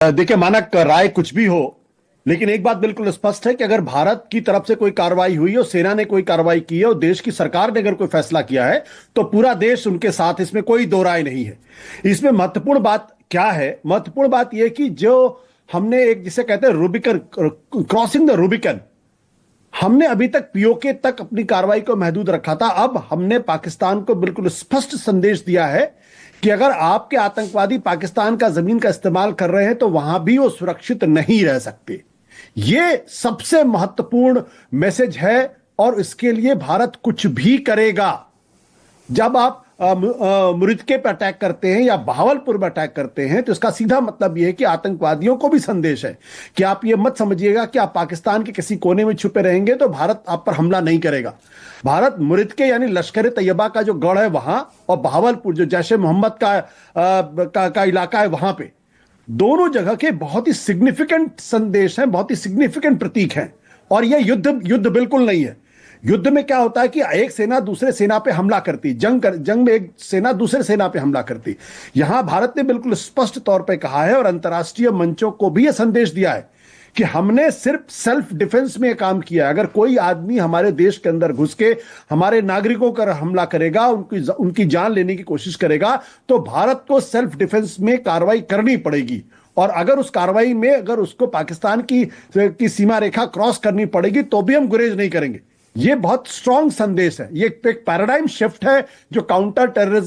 देखिए, मानक राय कुछ भी हो, लेकिन एक बात बिल्कुल स्पष्ट है कि अगर भारत की तरफ से कोई कार्रवाई हुई हो, सेना ने कोई कार्रवाई की है और देश की सरकार ने अगर कोई फैसला किया है, तो पूरा देश उनके साथ, इसमें कोई दो राय नहीं है। इसमें महत्वपूर्ण बात क्या है? महत्वपूर्ण बात यह कि जो हमने एक जिसे कहते हैं रूबिकन, क्रॉसिंग द रूबिकन, हमने अभी तक पीओके तक अपनी कार्रवाई को महदूद रखा था। अब हमने पाकिस्तान को बिल्कुल स्पष्ट संदेश दिया है कि अगर आपके आतंकवादी पाकिस्तान का जमीन का इस्तेमाल कर रहे हैं तो वहां भी वो सुरक्षित नहीं रह सकते। ये सबसे महत्वपूर्ण मैसेज है और इसके लिए भारत कुछ भी करेगा। जब आप मुरिदके पर अटैक करते हैं या बहावलपुर में अटैक करते हैं तो इसका सीधा मतलब यह है कि आतंकवादियों को भी संदेश है कि आप ये मत समझिएगा कि आप पाकिस्तान के किसी कोने में छुपे रहेंगे तो भारत आप पर हमला नहीं करेगा। भारत मुरिदके यानी लश्कर तैयबा का जो गढ़ है वहां, और बहावलपुर जो जैश ए मोहम्मद का इलाका है वहां पे, दोनों जगह के बहुत ही सिग्निफिकेंट संदेश हैं, बहुत ही सिग्निफिकेंट प्रतीक हैं। और यह युद्ध युद्ध बिल्कुल नहीं है। युद्ध में क्या होता है कि एक सेना दूसरे सेना पे हमला करती, जंग में एक सेना दूसरे सेना पे हमला करती। यहां भारत ने बिल्कुल स्पष्ट तौर पे कहा है और अंतर्राष्ट्रीय मंचों को भी यह संदेश दिया है कि हमने सिर्फ सेल्फ डिफेंस में काम किया है। अगर कोई आदमी हमारे देश के अंदर घुस के हमारे नागरिकों पर हमला करेगा, उनकी जान लेने की कोशिश करेगा, तो भारत को सेल्फ डिफेंस में कार्रवाई करनी पड़ेगी। और अगर उस कार्रवाई में अगर उसको पाकिस्तान की सीमा रेखा क्रॉस करनी पड़ेगी तो भी हम गुरेज नहीं करेंगे। ये बहुत स्ट्रांग संदेश है। ये एक पैराडाइम शिफ्ट है जो काउंटर टेररिज्म